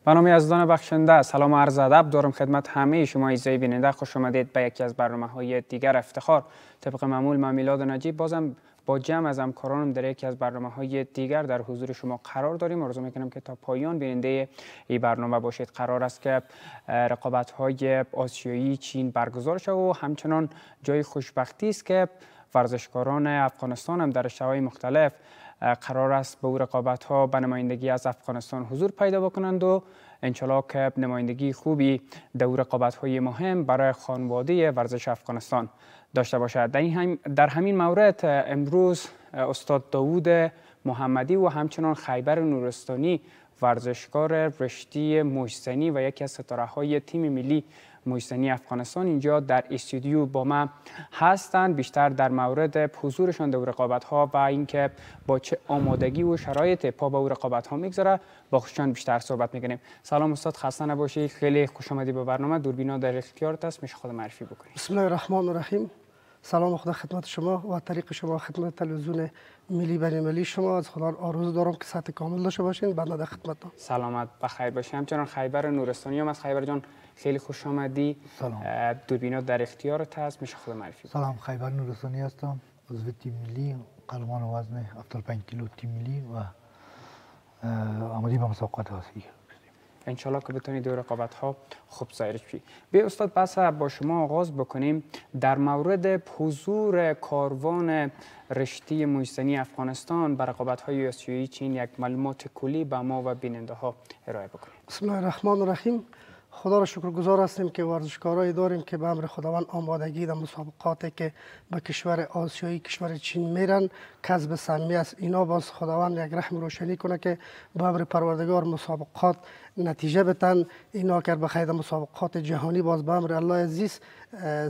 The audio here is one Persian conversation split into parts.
به نام یزدان بخشنده، سلام و عرض ادب دارم خدمت همه شما عزیزای بیننده. خوش آمدید به یکی از برنامه‌های دیگر افتخار. طبق معمول من میلاد نجیب بازم با جمع از همکارانم در یکی از برنامه‌های دیگر در حضور شما قرار داریم. آرزو می‌کنم که تا پایان بیننده این برنامه باشید. قرار است که رقابت‌های آسیایی چین برگزار شود و همچنان جای خوشبختی است که ورزشکاران افغانستان هم در شورای مختلف قرار است به او رقابت‌ها به نمایندگی از افغانستان حضور پیدا بکنند و انشالله که نمایندگی خوبی در رقابت‌های مهم برای خانواده ورزش افغانستان داشته باشد. در همین مورد امروز استاد داوود محمدی و همچنان خیبر نورستانی ورزشکار رشته موج‌زنی و یکی از ستاره‌های تیم ملی موج‌زنی افغانستان اینجا در استودیو با ما هستند. بیشتر در مورد حضورشان در رقابت‌ها و اینکه با چه آمادگی و شرایط پا به رقابت‌ها میگذاره با خودشان بیشتر صحبت می‌کنیم. سلام استاد، خسته نباشید. خیلی خوش آمدید به برنامه. دوربینا در اختیارت است، میشه خود معرفی بکنید. بسم الله الرحمن الرحیم. سلام خدا خدمت شما و طریق شما خدمت تلویزیون ملی بین المللی شما. از خدا آرزو دارم که صحت کامل داشته باشین. بنده در خدمتتون. سلامت بخیر باشید. همچنان خیبر نورستانی هم از خیبر جان خیلی خوش آمدی. سلام. دوربینا در اختیارت است، میشه خود معرفی. سلام، خیبر نورستانی هستم، عضو تیم ملی، قهرمان وزن 75 کیلو تیم ملی و آماده به مسابقات آسیایی. انشالله که بتونید دو رقابت ها خوب سیر شید. به استاد بس با شما آغاز بکنیم. در مورد حضور کاروان رشته موج‌زنی افغانستان بر رقابت های آسیایی چین یک معلومات کلی به ما و بیننده ها ارائه بکنیم. بسم الله الرحمن الرحیم. خدا را شکرگزار هستیم که ورزشکارایی داریم که به امر خداوند آمادگی در مسابقاتی که به کشور آسیایی کشور چین میرن کسب سهمیه است. اینا باز خداوند یک رحم روشنی کنه که به امر پروردگار مسابقات نتیجه بتن. اینا که بخیر مسابقات جهانی باز به امر الله عزیز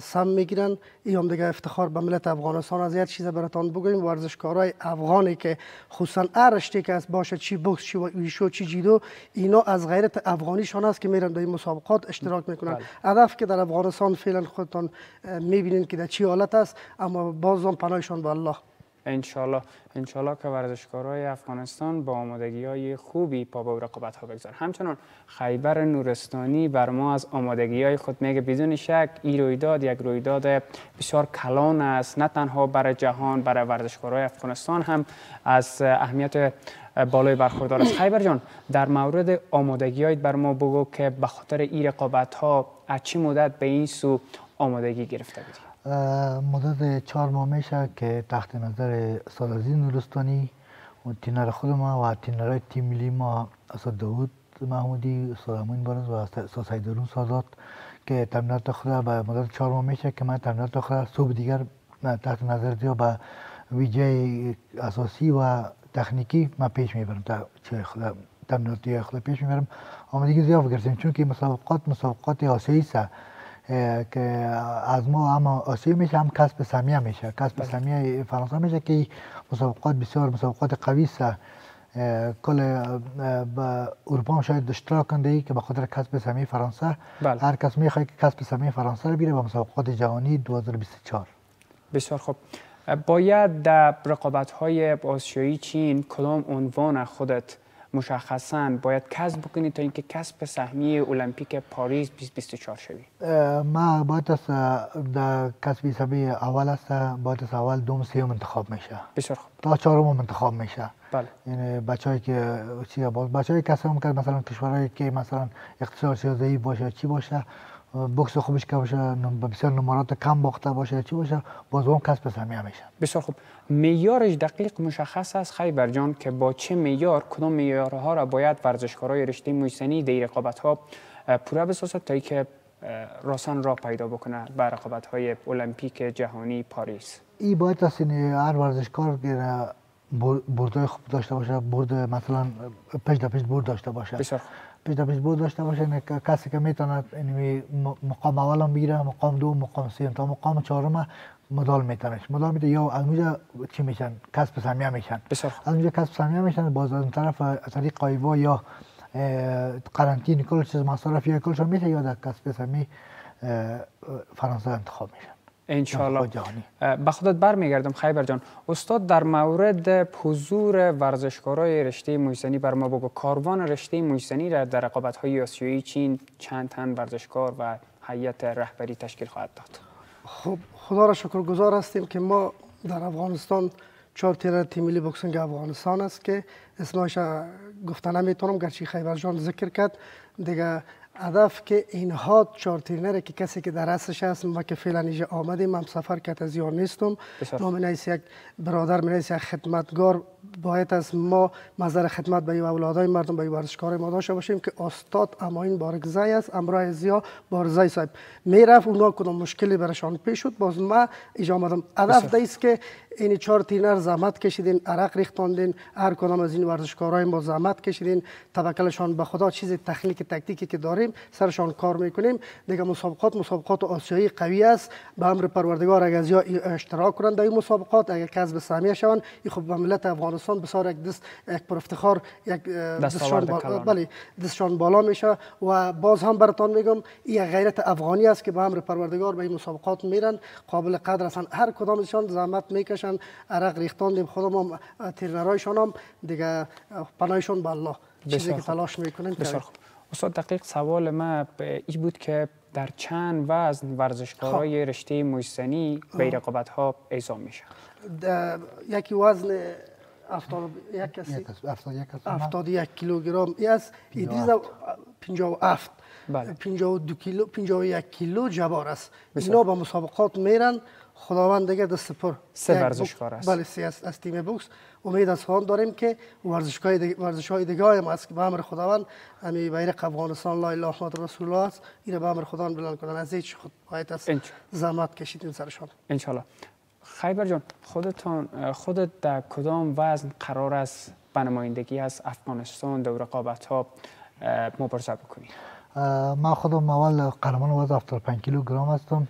سهم میگیرن. این هم دیگه افتخار به ملت افغانستان. از یک چیز براتون بگویم، ورزشکارای افغانی که خصوصا هر رشته که است باشه، چی بوکس، چی ویشو، چی جیدو، اینا از غیرت افغانیشان است که میرن در این مسابقات اشتراک میکنن. هدف که در افغانستان فعلا خودتون میبینین که در چی حالت است، اما بازم پناهشان به الله. انشالله که ورزشکارای افغانستان با آمادگی‌های خوبی پا به رقابت‌ها بگذارن. همچنان خیبر نورستانی بر ما از آمادگی‌های خود میگه بدون شک این رویداد یک رویداد بسیار کلان است، نه تنها برای جهان، برای ورزشکارای افغانستان هم از اهمیت بالای برخوردار است. خیبر جان، در مورد آمادگی‌های بر ما بگو که به خاطر این رقابت‌ها از چه مدت به این سو آمادگی گرفته بودی؟ مدت 4 ماه میشه که تحت نظر استاد عزیز نورستانی و تینر خود ما و تینرهای تیم ملی ما، استاد داوود محمودی، استاد امین بارز و استاد سیدارون سادات که تمرینات خود به مدت 4 ماه میشه که من تمرینات خود صبح دیگر تحت نظر دیا به ویژه اساسی و تکنیکی من پیش میبرم. تمریناتی خود پیش میبرم. آمادگی زیاد گرفتیم چون که مسابقات آسیایی است که از ما هم آسیایی میشه، هم کسب سهمیه میشه. کسب سهمیه فرانسه میشه که مسابقات بسیار مسابقات قوی است. کل با اروپا هم شاید اشتراک کنده که به خاطر کسب سهمیه فرانسه هر کس میخواد که کسب سهمیه فرانسه رو بیاره به مسابقات جهانی 2024. بسیار خوب. باید در رقابت‌های آسیایی چین کدام عنوان خودت مشخصاً باید کسب بکنی تا اینکه کسب سهمیه المپیک پاریس 2024 شوی؟ ما باید در کسب سهمیه اول است، باید از اول دوم سوم انتخاب میشه. بسیار خوب. تا چهارم انتخاب میشه. بله. یعنی بچه‌ای که بچه‌ای کسب هم که مثلا کشورهایی که مثلا اقتصاد ضعیف باشه چی باشه، بوکس خوبش که باشه، بسیار نمرات کم باخته باشه چی باشه، باز هم کسب سهمیه میشه. بسیار خوب. معیارش دقیق مشخص است خیبر جان که با چه معیار، کدام معیارها را باید ورزشکارای رشته موج‌زنی در رقابت‌ها پورا بسازد تا اینکه راسن را پیدا بکنه به رقابت‌های المپیک جهانی پاریس؟ این باید است هر ورزشکار بردای خوب داشته باشه، برد مثلا پیش برد داشته باشه. بسیار پیش برد داشته باشه. کسی که میتونه مقام اول هم بگیره، مقام دوم، مقام سوم تا مقام چهارم مدال میتونه یا از اونجا چی میشن؟ کسب سهمیه میشن. از اونجا کسب سهمیه میشن، باز از اون طرف از طریق قایوا یا قرنطینه کل چیز مصارف یا کلشون میشه یا در کسب سهمیه فرانسه انتخاب میشن. انشالله. به خودت برمیگردم خیبر جان. استاد در مورد حضور ورزشکارای رشته موسنی بر ما بگو. کاروان رشته موسنی را در رقابت‌های آسیایی چین چند تن ورزشکار و هیئت رهبری تشکیل خواهد داد؟ خب خدا را شکرگزار هستیم که ما در افغانستان 4 تیم ملی بوکسینگ افغانستان است که اسمش گفتن نمیتونم، گرچه خیبر جان ذکر کرد دیگه. هدف که اینها 4 ترینر که کسی که در اصلش هست، ما که فعلا اینجا آمدیم، هم سفر که از ایران نیستم، ما من یک برادر، من یک خدمتگار، باید از ما مظهر خدمت به اولادای مردم، به ورزشکارای ما داشته باشیم که استاد اماین بارگزی است، امرای زیا بارزی صاحب میرفت، اونا کدام مشکلی برشان پیش شد، باز ما اینجا آمدم. هدف است که این 4 ترینر زحمت کشیدین، عرق ریختاندین، هر کدام از این ورزشکارای ما زحمت کشیدین، توکلشان به خدا، چیز تکنیک تکتیکی که داریم سرشان کار میکنیم دیگه. مسابقات آسیایی قوی است، به امر پروردگار اگر زیا اشتراک کنند در این مسابقات، اگر کسب سهمیه شوند، این خب به ملت افغانستان بسیار یک پر افتخار، یک دستشان بالا میشه. و باز هم براتون میگم این غیرت افغانی است که به امر پروردگار به این مسابقات میرن، قابل قدر هستند، هر کدامشان زحمت میکشن، عرق ریختاندیم، خودم ترینرایشان هم دیگه پناهشان به الله، چیزی که تلاش میکنیم. استاد دقیق سوال ما این بود که در چند وزن ورزشکارای رشته موسنی به رقابت ها اعزام میشه؟ یکی وزن 71 کیلوگرم است، ادریس 57 52 کیلو 51 کیلو جبار است. اینا به مسابقات میرن. خداوند دیگه دست پر 3 ورزشکار است. بله 3 از تیم بوکس. امید از خان داریم که ورزش‌های دیگه هم است که به امر خداوند همین بیرق افغانستان لا اله محمد رسول الله است، این به امر خداوند بلند کردن، از هیچ خود باید است زحمت کشیدین سرشان ان شاء الله. خیبر جان، خودت در کدام وزن قرار است به نمایندگی از افغانستان در رقابت ها مبارزه بکنی؟ من خودم اول قهرمان وزن 75 کیلوگرم هستم.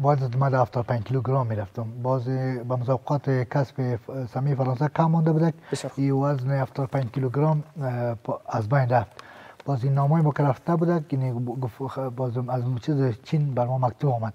باید من 75 کیلوگرم میرفتم. باز به مسابقات کسب سهمیه فرانسه کم مانده بود، این وزن 75 کیلوگرم از بین رفت. باز این نامه ما که رفته بود که باز از چیز چین بر ما مکتوب آمد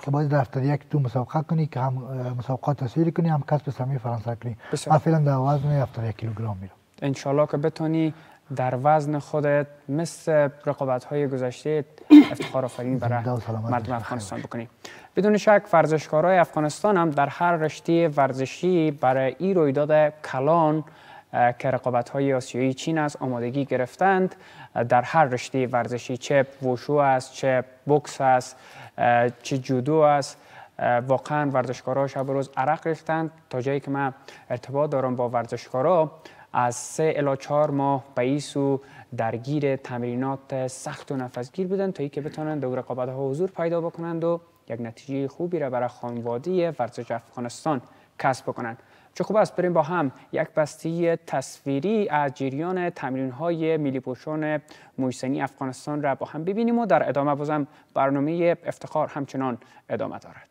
که باید در هفته یک تو مسابقه کنی که هم مسابقات تصویری کنی، هم کسب سهمیه فرانسه کنی. من فعلا در وزن 71 کیلوگرم میرم. ان شاء الله که بتونی در وزن خودت مثل رقابت‌های گذشته افتخار آفرین برای مردم افغانستان بکنی. بدون شک ورزشکارای افغانستان هم در هر رشته ورزشی برای این رویداد کلان که رقابت‌های آسیایی چین است آمادگی گرفتند. در هر رشته ورزشی، چه ووشو است، چه بوکس است، چه جودو است، واقعا ورزشکارا شب و روز عرق ریختند. تا جایی که من ارتباط دارم با ورزشکارا، از 3 الی 4 ماه به این سو درگیر تمرینات سخت و نفسگیر بودن تا اینکه بتونن در رقابت‌ها حضور پیدا بکنند و یک نتیجه خوبی را برای خانواده ورزش افغانستان کسب بکنند. چه خوب است بریم با هم یک بسته تصویری از جریان تمرین‌های ملی پوشان موسنی افغانستان را با هم ببینیم و در ادامه بازم برنامه افتخار همچنان ادامه دارد.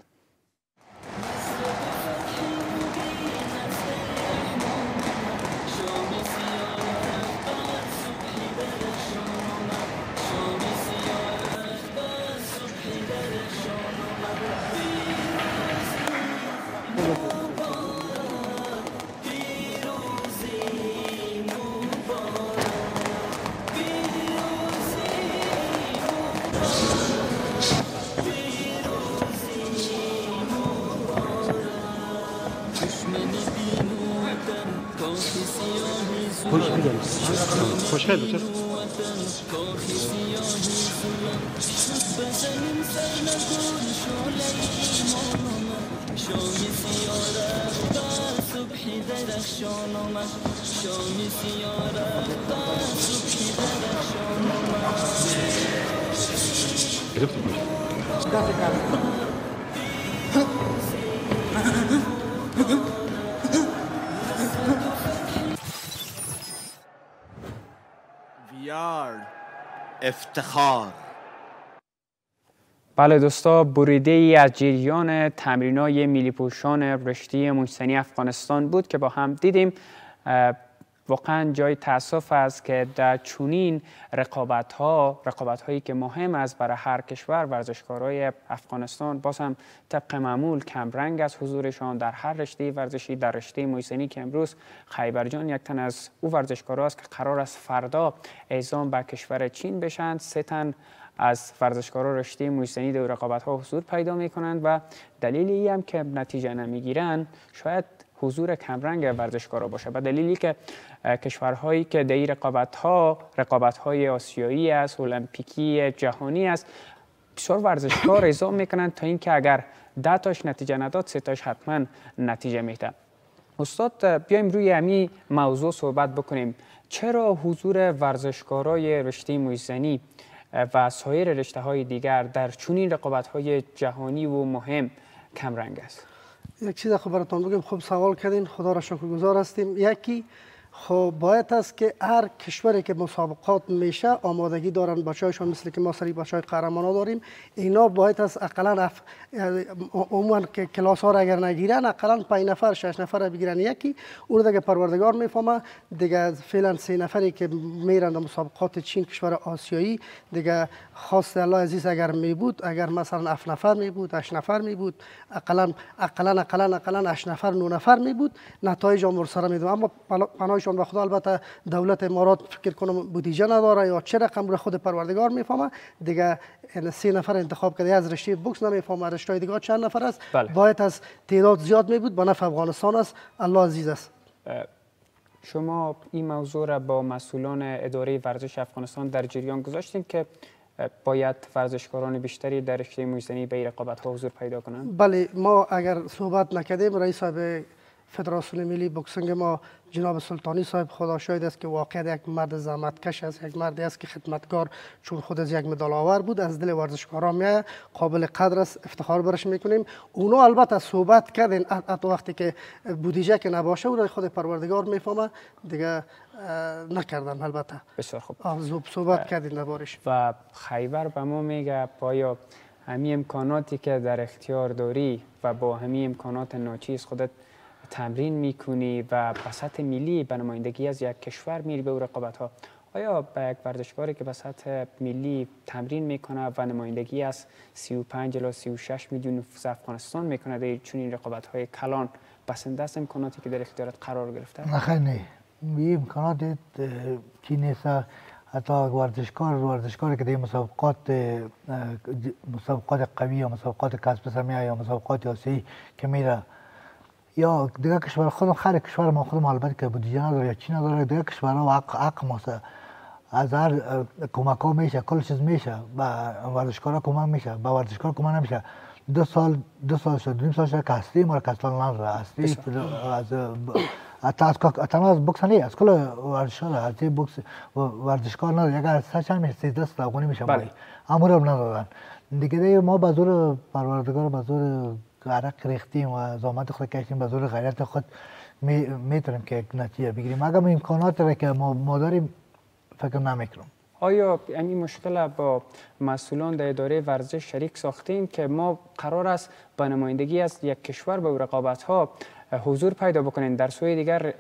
خوشگل افتخار. بله دوستا، بریده ای از جریان تمرینای ملی پوشان رشته موسنی افغانستان بود که با هم دیدیم. واقعا جای تاسف است که در چنین رقابت هایی که مهم است برای هر کشور، ورزشکارای افغانستان باز هم طبق معمول کمرنگ از حضورشان در هر رشته ورزشی. در رشته محسنی که امروز خیبر جان یک تن از او ورزشکارا است که قرار است فردا اعزام به کشور چین بشند. 3 تن از ورزشکاران رشته محسنی در رقابت ها حضور پیدا می کنند و دلیل ای هم که نتیجه نمیگیرند شاید حضور کمرنگ ورزشکارا باشه. و دلیلی که کشورهایی که در رقابت های آسیایی است، المپیکی جهانی است، بسیار ورزشکار اعزام میکنند تا اینکه اگر 10 تاش نتیجه نداد 3 تاش حتما نتیجه میده. استاد بیایم روی همین موضوع صحبت بکنیم. چرا حضور ورزشکارای رشته محسنی و سایر رشته های دیگر در چنین رقابت های جهانی و مهم کمرنگ است؟ یک چیز خب براتون بگم، خوب سوال کردین، خدا را شکرگزار هستیم. یکی خب باید است که هر کشوری که مسابقات میشه آمادگی دارن بچه‌هایشان، مثل که ما سری بچه‌های قهرمانا داریم، اینا باید است اقلا عموما که کلاس ها را اگر نگیرن اقلا 5 نفر 6 نفر بگیرن. یکی اون دیگه پروردگار میفهمه، دیگه فعلا 3 نفری که میرن مسابقات چین کشور آسیایی دیگه خواست الله عزیز اگر می بود، اگر مثلا 7 نفر می بود 8 نفر می بود، اقلا 8 نفر 9 نفر می بود، نتایج امور سره میدم. اما پناهشان به خدا، البته دولت امارات فکر کنم بودجه نداره یا چه رقم رو خود پروردگار میفهمه، دیگه 3 نفر انتخاب کرده. از رشته بوکس نمیفهمه، رشته دیگه چند نفر است. باید از تعداد زیاد می بود، به نفع افغانستان است. الله عزیز است. شما این موضوع را با مسئولان اداره ورزش افغانستان در جریان گذاشتین که باید ورزشکاران بیشتری در رشته محسنی به رقابت‌ها حضور پیدا کنند؟ بله، ما اگر صحبت نکردیم رئیس صاحب فدراسیون ملی بوکسینگ ما جناب سلطانی صاحب خدا شاهد است که واقعا یک مرد زحمتکش است، یک مردی است که خدمتگار، چون خود از یک مدال آور بود، از دل ورزشکاران میاد، قابل قدر است، افتخار برش میکنیم. اونا البته صحبت کردن حتی وقتی که بودجه که نباشه اون خود پروردگار میفهمه، دیگه نکردن. البته بسیار خوب صحبت کردین دربارش. و خیبر به ما میگه پایا همین امکاناتی که در اختیار داری و با همین امکانات ناچیز خودت تمرین میکنی و به سطح ملی به نمایندگی از یک کشور میری به رقابت ها، آیا به یک ورزشکاری که به سطح ملی تمرین میکنه و نمایندگی از 35 الی 36 میلیون نفوس افغانستان میکنه در چنین رقابت های کلان، بسنده است امکاناتی که در اختیارت قرار گرفته؟ نه نه، این امکانات چی نیست. حتی ورزشکاری که در مسابقات قوی یا مسابقات کسب سمیه یا مسابقات آسیایی که میره، یا دیگه کشور خودم، هر کشور ما خودم البته که بودجه نداره یا چی نداره، دیگه کشورها حق ماست، از هر کمک ها میشه، کل چیز میشه، به ورزشکارا کمک میشه، به ورزشکار کمک نمیشه. 2 سال شد، نیم سال شد که هستی ما را کسلان نداره. هستی از بوکس نیست، از کل ورزشکار هستی بوکس ورزشکار نداره. اگر سچ هم 13 افغانی میشه، امور هم ندارن دیگه. ما به زور پروردگار، به زور عرق ریختیم و زحمت خود کشیدیم، به زور غیرت خود میتونیم که نتیجه بگیریم. اگر امکانات را که ما داریم فکر نمیکنم. آیا این مشکل با مسئولان در اداره ورزش شریک ساختیم که ما قرار است با نمایندگی از یک کشور به رقابت ها حضور پیدا بکنین، در سوی دیگر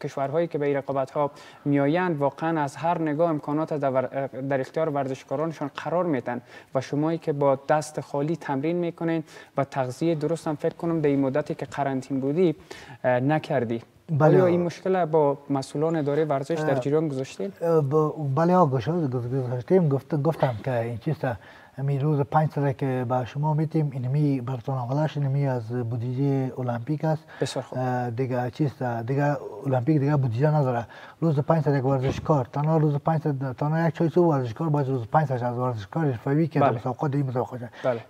کشورهایی که به رقابت ها میآیند واقعا از هر نگاه امکانات در اختیار ورزشکارانشان قرار میدن و شمایی که با دست خالی تمرین میکنین و تغذیه درست هم فکر کنم در این مدتی که قرنطین بودی نکردی. آیا این مشکل با مسئولان اداره ورزش در جریان گذاشتین؟ بله گذاشتیم. گفتم که این چیز امی روز 5 ساله که با شما میتیم، اینمی براتون اولش اینمی از بودجه المپیک است. بسیار خوب. دیگه چیز دیگه المپیک دیگه بودجه نداره. روز 5 ساله ورزشکار تنها روز 5 ساله تنها یک چویس ورزشکار باید روز 5 ساله از ورزشکار فوری که مسابقات این مسابقات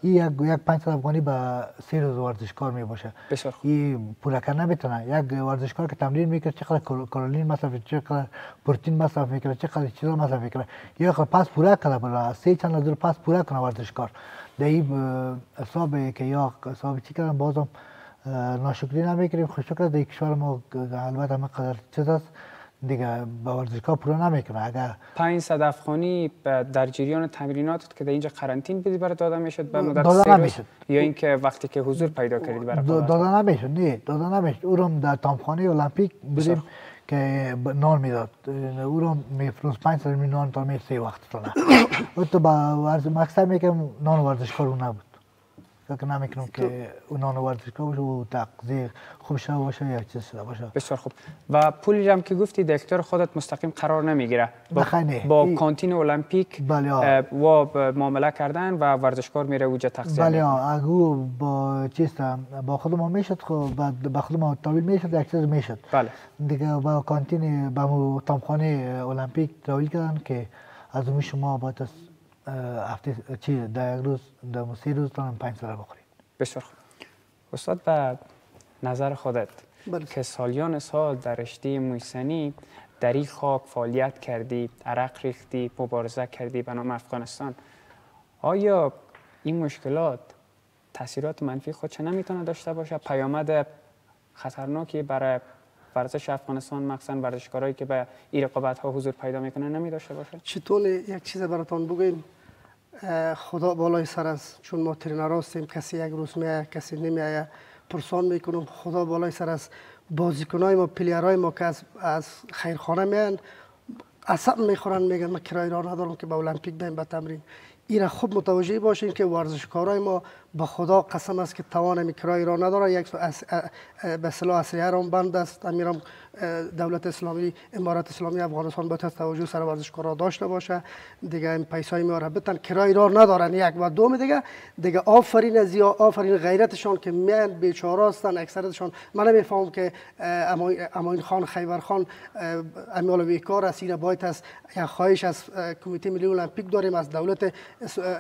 این یک 5 سال افغانی با 3 روز ورزشکار می باشه. بسیار خوب. این پورا کردن نمیتونه. یک ورزشکار که تمرین میکنه چقدر کالری مصرف، چقدر پروتئین مصرف میکنه، چقدر چیزا مصرف میکنه، یا پاس پورا کنه، برای 3 چند روز پاس پورا کنه ورزشکار. در این حساب که یا حساب چی کردن بازم ناشکری نمیکنیم. خوششکر در کشور ما البته همه قدر چیز است دیگه با ورزشکار پورا نمیکنه. اگر 500 افغانی در جریان تمرینات که در اینجا قرنطین بودی برای داده میشد به مدت 3 روز یا اینکه وقتی که حضور پیدا کردید برای داده نمیشد؟ نه داده نمیشد. او رو در تامخانه المپیک بودیم که نان میداد او رو میفروز 5 سال نان تا می 3 وقت تونه او تو با مقصد میگم نان ورزشکار او نبود فکر نمیکنم که اون نان ورزشکار باشه و تغذیه خوب شده باشه یا چیز شده باشه. بسیار خوب. و پولی هم که گفتی در اختیار خودت مستقیم قرار نمیگیره با کانتین المپیک و معامله کردن و ورزشکار میره اونجا تغذیه. بله اگه با چیز با خودم میشد خب با خودم تحویل میشد یک چیز میشد. بله. دیگه با کانتین با تامخانه المپیک تحویل کردن که از اون شما باید هفته چی در یک روز در 3 روز تا 5 ساله بخورید. بسیار خوب. استاد به نظر خودت که سالیان سال در رشته موسنی در این خاک فعالیت کردی، عرق ریختی، مبارزه کردی به نام افغانستان، آیا این مشکلات تاثیرات منفی خودش نمیتونه داشته باشه؟ پیامد خطرناکی برای ورزش افغانستان مخصوصا ورزشکارایی که به این رقابت‌ها حضور پیدا میکنن نمی داشته باشه؟ چطور یک چیز براتون بگیم، خدا بالای سر است، چون ما ترینر هستیم، کسی یک روز میایه کسی نمیایه، پرسان میکنم خدا بالای سر است. بازیکنای ما پلیرای ما که از خیرخانه میان عصب میخورن، میگن ما کرایه را ندارم که به المپیک بریم به تمرین. این خوب متوجه باشین که ورزشکارای ما به خدا قسم است که توان کرایه را نداره. یک به اصطلاح اسلحه را بند است. امیرم دولت اسلامی امارات اسلامی افغانستان باید توجه سر ورزشکارا داشته باشه دیگه. این پیسای ما را بتن کرایه را ندارن. یک و دوم دیگه آفرین از یا آفرین غیرتشان که میان بیچاره هستن اکثرشان. من نمیفهمم که امین خان خیبر خان امیال بیکار است. این باید است یک خواهش از کمیته ملی المپیک داریم، از دولت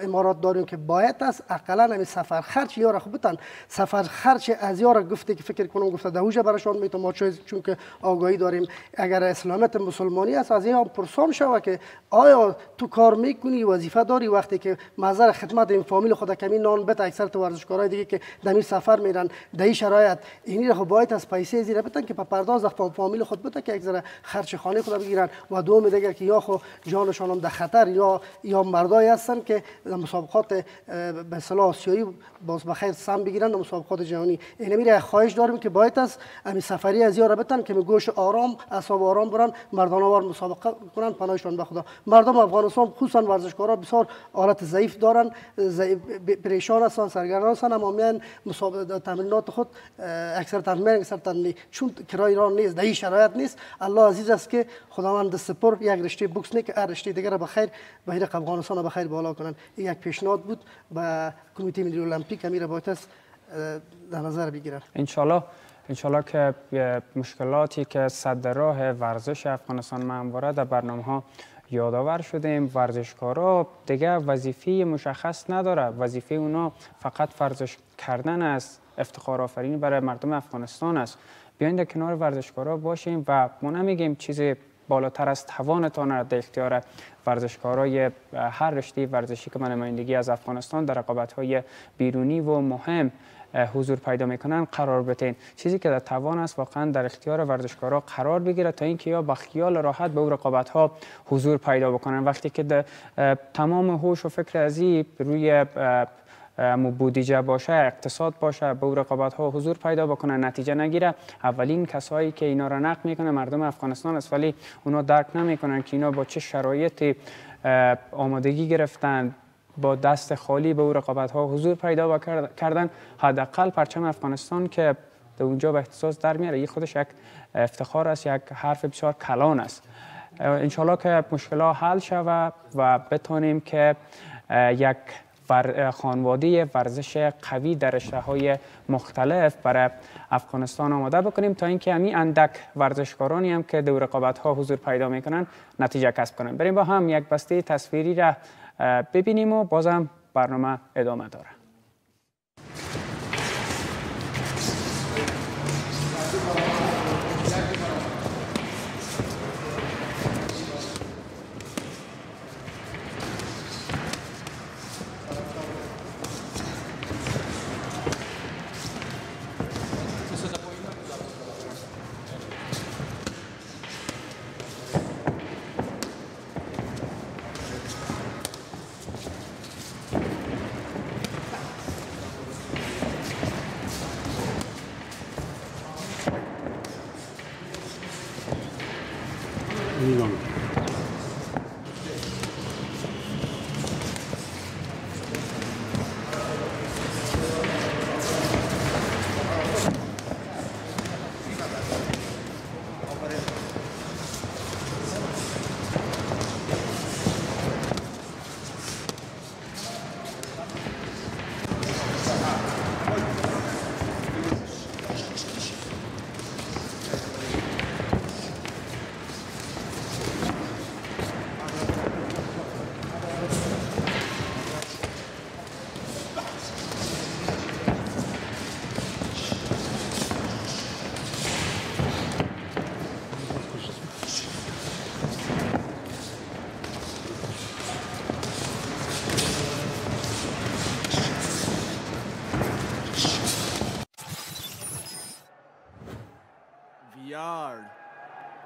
امارات داریم که باید است اقلا همین سفر خرچ یارا خوب بتن. سفر خرچ از یارا گفته که فکر کنم گفته دهوجه براشون میتونم چون که آگاهی داریم. اگر اسلامیت مسلمانی است از این هم پرسان شوه که آیا تو کار میکنی وظیفه داری وقتی که محضر خدمت این فامیل خود کمی نان بده. اکثر تو ورزشکارای دیگه که دمی سفر میرن در این شرایط اینی رو باید از پیسه زیر بتن که پرداز فامیل خود بده که یک ذره خرچ خانه خود بگیرن. و دوم دیگه که یا خو جانشان هم در خطر یا مردای هستن که مسابقات به اصطلاح آسیایی باز بخیر سم بگیرن در مسابقات جهانی. این میره خواهش داریم که باید از همین سفری از یارا بتن که گوش آرام اعصاب آرام برن مردانوار مسابقه کنن. پناهشون به خدا. مردم افغانستان خصوصا ورزشکارا بسیار حالت ضعیف دارن، پریشان هستن، سرگردان هستن، اما میان مسابقات تمرینات خود اکثر تمرین چون کرای ایران نیست، در این شرایط نیست. الله عزیز است که خداوند سپر یک رشته بوکس نه که هر رشته دیگر به خیر به افغانستان به خیر بالا کنن. این یک پیشنهاد بود به کمیته ملی المپیک امیر باید است در نظر بگیرن. انشالله که مشکلاتی که صد راه ورزش افغانستان همواره در برنامه‌ها یادآور شدیم. ورزشکارا دیگه وظیفه مشخص نداره، وظیفه اونا فقط ورزش کردن است، افتخار آفرینی برای مردم افغانستان است. بیاین در کنار ورزشکارا باشیم و ما نمیگیم چیزی بالاتر از توانتان در اختیار ورزشکارای هر رشته ورزشی که نمایندگی از افغانستان در رقابت‌های بیرونی و مهم حضور پیدا میکنن قرار بدین. چیزی که در توان است واقعا در اختیار ورزشکارا قرار بگیره تا اینکه یا با خیال راحت به اون رقابت‌ها حضور پیدا بکنن. وقتی که تمام هوش و فکر ازی روی بودجه باشه، اقتصاد باشه، به رقابت‌ها حضور پیدا بکنه، نتیجه نگیره، اولین کسایی که اینا را نقد میکنه مردم افغانستان است. ولی اونا درک نمیکنن که اینا با چه شرایطی آمادگی گرفتن، با دست خالی به رقابت‌ها حضور پیدا کردن. حداقل پرچم افغانستان که در اونجا به احتساس در میاره، این خودش یک افتخار است، یک حرف بسیار کلان است. انشالله که مشکلات حل شود و بتونیم که یک خانواده ورزش قوی در رشته‌های مختلف برای افغانستان آماده بکنیم تا اینکه همین اندک ورزشکارانی هم که در رقابت‌ها حضور پیدا میکنن نتیجه کسب کنن. بریم با هم یک بسته تصویری را ببینیم و بازم برنامه ادامه داره.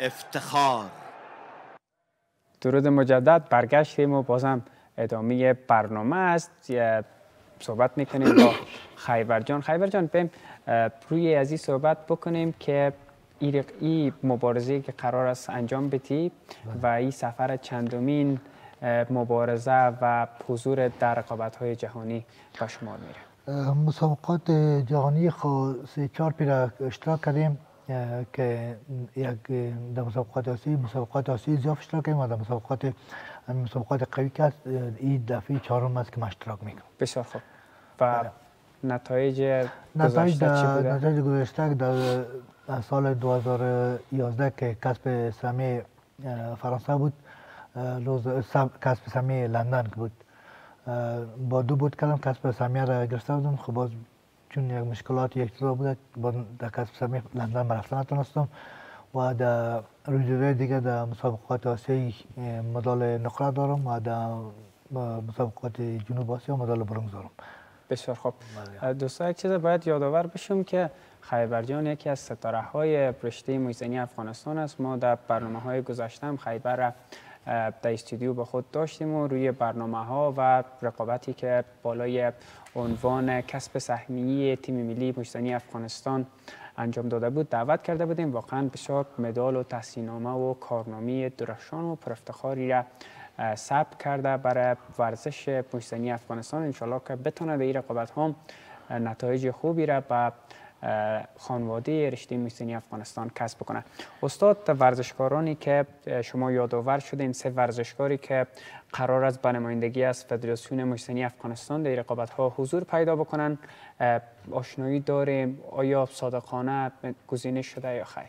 افتخار. درود مجدد، برگشتیم و بازم ادامه برنامه است. صحبت میکنیم با خیبر جان. خیبر جان، بیم روی از این صحبت بکنیم که این مبارزه که قرار است انجام بدی و این سفر چندمین مبارزه و حضور در رقابت‌های جهانی به شمار میره. مسابقات جهانی خود 3-4 پیرا اشتراک کردیم که یک در مسابقات آسیایی، مسابقات آسیایی زیاد اشتراک کردیم و در مسابقات قوی که است این دفعه 4م است که ما اشتراک میکنم. بسیار خوب. و نتایج گذشته در سال 2011 که کسب سهمیه فرانسه بود، کسب سهمیه لندن بود، با 2 بود کردم کسب سهمیه را گرفته بودم. خب باز چون یک مشکلات یک چیزا بود در کسب سهمیه لندن رفتن نتونستم و در روزهای دیگه در مسابقات آسیایی مدال نقره دارم و در مسابقات جنوب آسیا مدال برنز دارم. بسیار خوب. دوستان، یک چیز باید یادآور بشم که خیبر جان یکی از ستاره های رشته موزنی افغانستان است. ما در برنامه های گذشته هم خیبر را در استودیو با خود داشتیم و روی برنامه ها و رقابتی که بالای عنوان کسب سهمیه تیم ملی موزنی افغانستان انجام داده بود دعوت کرده بودیم. واقعا بسیار مدال و تحسین‌نامه و کارنامه درخشان و پرافتخاری را ثبت کرده برای ورزش موزنی افغانستان. انشالله که بتونه در این رقابت ها نتایج خوبی را به خانواده رشته موزنی افغانستان کسب کنه. استاد، ورزشکارانی که شما یادآور شدین، 3 ورزشکاری که قرار است به نمایندگی از فدراسیون موزنی افغانستان در رقابت ها حضور پیدا بکنن، آشنایی داریم؟ آیا صادقانه گزینش شده یا خیر؟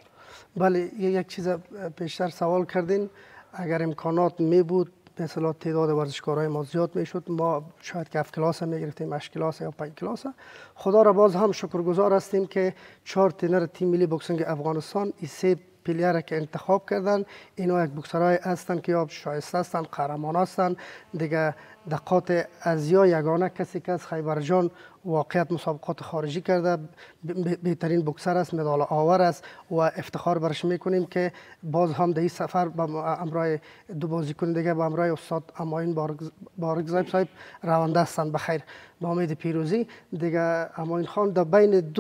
بله، یک چیز پیشتر سوال کردین. اگر امکانات می بود به اصطلاح تعداد ورزشکارای ما زیاد میشد، ما شاید که 7 کلاس می گرفتیم، 8 کلاس یا 5 کلاس. خدا را باز هم شکرگزار هستیم که 4 تینر تیم ملی بوکسینگ افغانستان این 3 پلیر که انتخاب کردن، اینا یک بوکسرای هستند که یا شایسته هستند، قهرمان هستند دیگه. دقات ازیا یگانه کسی که از خیبر جان واقعیت مسابقات خارجی کرده، بهترین بوکسر است، مدال آور است و افتخار برش میکنیم که باز هم در این سفر با امرای 2 بازیکن دیگه با امرای استاد اماین بارگزای صاحب رونده هستند بخیر با امید پیروزی دیگه. اماین خان در بین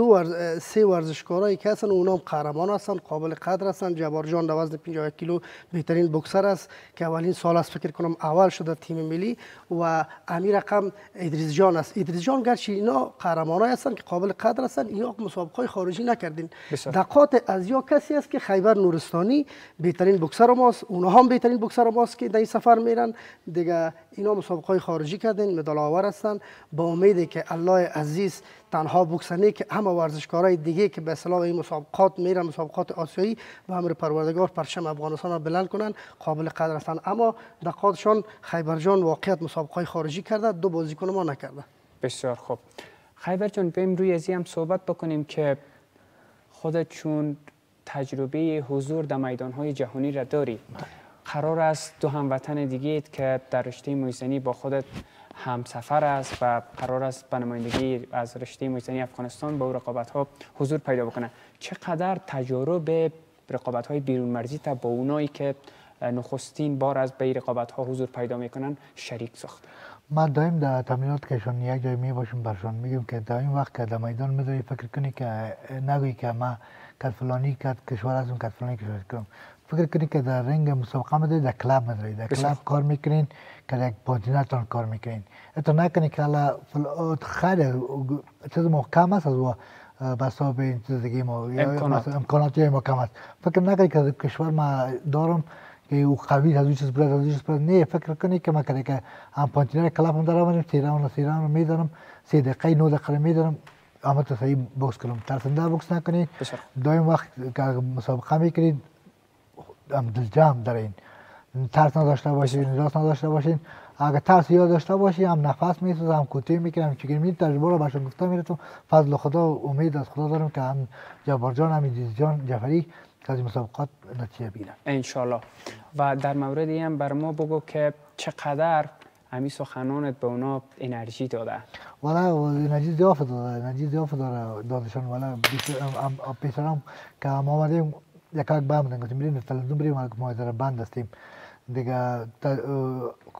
3 ورزشکارایی که هستند اونام قهرمان هستند، قابل قدر هستند. جبار جان در وزن 51 کیلو بهترین بوکسر است که اولین سال است فکر کنم اول شده تیم ملی و امیر رقم ادریس جان است. ادریس جان گرچه اینا قهرمانای هستند که قابل قدر هستند، اینا مسابقه خارجی نکردین. دقات از یا کسی است که خیبر نورستانی بهترین بوکسر ماست، اونها هم بهترین بوکسر ماست که در این سفر میرن دیگه. اینا مسابقه خارجی کردین، مدال آور هستند. با امیدی که الله عزیز تنها بوکسنی که همه ورزشکارای دیگه که به اصطلاح این مسابقات میرن، مسابقات آسیایی، به امر پروردگار پرچم افغانستان را بلند کنن، قابل قدر هستند. اما دقاتشان خیبر جان واقعیت مسابقه خارجی کرده، 2 بازیکن ما نکرده. بسیار خوب. خیبر جان، بریم روی ازی هم صحبت بکنیم که خودت چون تجربه حضور در میدان‌های جهانی را داری، قرار است 2 هموطن دیگه که در رشته موزنی با خودت همسفر است و قرار است به نمایندگی از رشته موزنی افغانستان با رقابت‌ها حضور پیدا بکنه، چقدر تجربه رقابت‌های بیرون مرزی تا با اونایی که نخستین بار از به رقابت‌ها حضور پیدا میکنن شریک ساخته؟ ما دائم در تمرینات که شون یک جای می باشیم برشون میگیم که در این وقت که در میدان میذاری فکر کنی که نگویی که ما که فلانی که کشور هستم که فلانی کشور کنم، فکر کنی که در رنگ مسابقه میذاری، در کلاب میذاری، در کلاب کار میکنین که یک پانتیناتون کار میکنین. اتو نکنی که حالا خیلی چیز محکم است از بساب این چیز دیگه ما امکاناتی ما کم است. فکر نکنی که کشور ما دارم که او قوی از چیز برد، از چیز برد. نه، فکر کنی که ما که هم پانتینر کلاب هم دارم، 3 راوند میدارم، 3 دقیقه 9 دقیقه میدارم، اما تو صحیح بوکس کنم. ترسنده بوکس نکنید. دائم وقت که مسابقه میکنید هم دلجام دارین، ترس نداشته باشین، راست نداشته باشین. اگر ترس یاد داشته باشی هم نفس میسوزه، هم کوتاه میکنه، هم چیکار میکنه. تجربه رو بهشون گفته میرم. فضل خدا امید از خدا دارم که هم جبار جان هم ادریس جان جعفری که از مسابقات نتیجه بگیرن ان شاء الله. و در موردی هم بر ما بگو که چقدر همین سخنانت به اونا انرژی داده؟ والا انرژی زیاد داده، انرژی زیاد دادشان. والا پسرم که ما آمدیم یک بمونن گفتیم بریم تلویزیون بریم ما در بند هستیم دیگه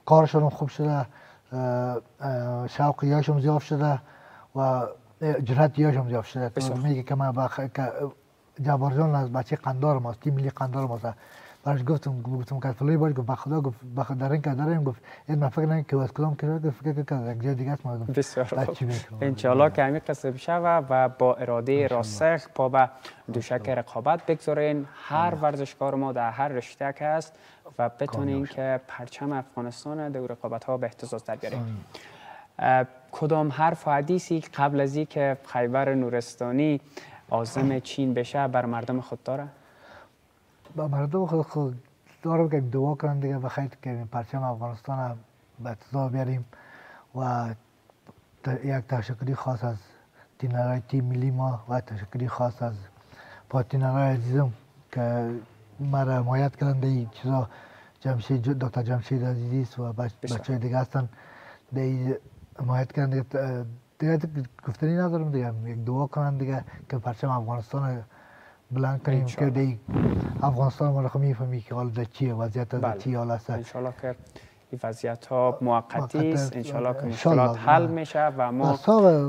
کارشون خوب شده شوق یاشون زیاد شده و جرأت یاشون زیاد شده تو میگه که من جبار جان از بچه قندار ماست تیم ملی قندار ماست براش گفتم که فلوی باش گفت بخدا گفت بخدا درین که داریم گفت این من فکر نمی که از کدام کرد فکر کرد یک جای دیگه است ما بسیار خوب ان شاء الله که همین قصه بشه و با اراده راسخ پا به دوشک رقابت بگذارین هر ورزشکار ما در هر رشته که است و بتونین که پرچم افغانستان در رقابت ها به اهتزاز در بیاریم. کدام حرف و حدیثی قبل از اینکه خیبر نورستانی عازم چین بشه بر مردم خود داره؟ با مردم خود دارم که دعا کنن دیگه بخیر که پرچم افغانستان به اهتزاز بیاریم و یک تشکری خاص از تینرهای تیم ملی ما و تشکری خاص از پارتنرهای عزیزم که مرا حمایت کردن در این چیزا دکتر جمشید عزیزی و بچه دیگه هستن در این حمایت کردن دیگه گفتنی ندارم دیگه یک دعا کنن دیگه که پرچم افغانستان بلند کنیم که دی افغانستان ما رو میفهمی که حال در چیه وضعیت در چی حال است. انشالله که این وضعیت ها موقتی است، انشالله که مشکلات حل میشه و ما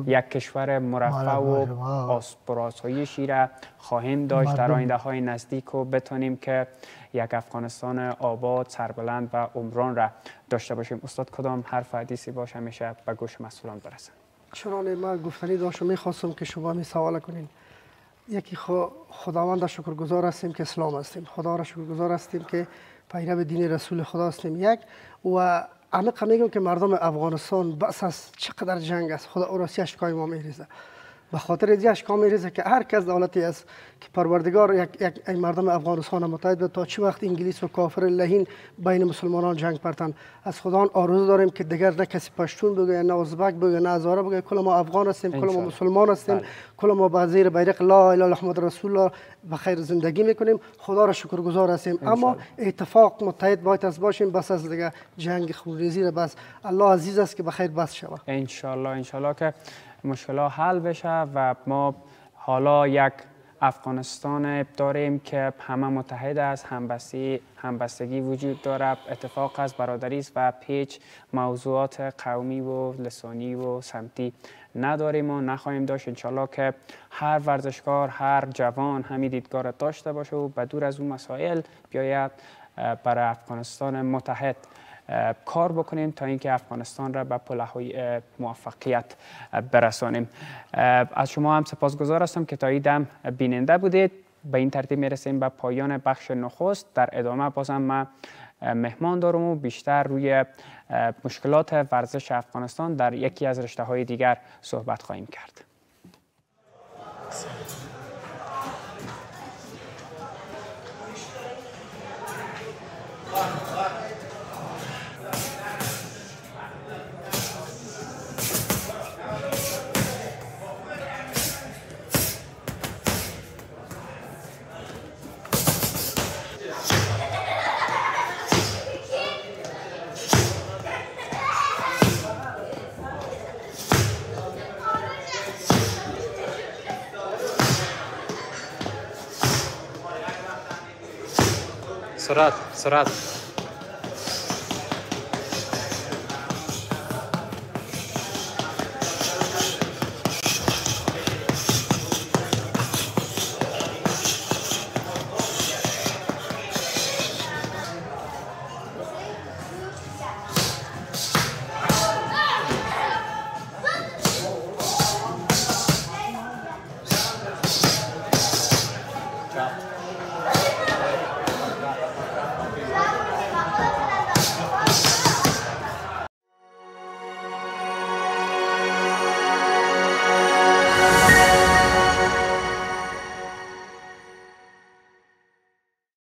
یک کشور مرفه و پرآسایشی را خواهیم داشت در آینده های نزدیک و بتونیم که یک افغانستان آباد، سربلند و عمران را داشته باشیم. استاد کدام حرف حدیثی باشه میشه به گوش مسئولان برسن؟ چنانه من گفتنی داشتم میخواستم که شما می سوال کنین. یکی خداوند را شکرگزار هستیم که اسلام هستیم، خدا را شکرگزار هستیم که پیرو دین رسول خدا هستیم یک و عمیق میگم که مردم افغانستان بس از چقدر جنگ است خدا او را سی اشکای ما میریزه به خاطر این اشکا میریزه که هر کس دولتی است که پروردگار یک مردم افغانستان متحد به تا چه وقت انگلیس و کافر لهین بین مسلمانان جنگ پرتن. از خدا آرزو داریم که دیگر نه کسی پشتون بگه نه ازبک بگه نه هزاره بگه، کل ما افغان هستیم، کل ما مسلمان هستیم، کل ما به زیر بیرق لا اله الا محمد رسول الله به خیر زندگی میکنیم. خدا را شکرگزار هستیم اما اتفاق متحد باید از باشیم بس از دیگه جنگ خونریزی را بس الله عزیز است که به خیر بس شود. ان شاء الله که مشکلات حل بشه و ما حالا یک افغانستان داریم که همه متحد است، همبستگی وجود داره، اتفاق است، برادری است و پیچ موضوعات قومی و لسانی و سمتی نداریم و نخواهیم داشت. انشالله که هر ورزشکار، هر جوان همین دیدگاه را داشته باشه و به دور از اون مسائل بیاید برای افغانستان متحد کار بکنیم تا اینکه افغانستان را به پله‌های موفقیت برسانیم. از شما هم سپاسگزار هستم که تا این دم بیننده بودید. به این ترتیب میرسیم به پایان بخش نخست. در ادامه بازم من مهمان دارم و بیشتر روی مشکلات ورزش افغانستان در یکی از رشته‌های دیگر صحبت خواهیم کرد. سرعت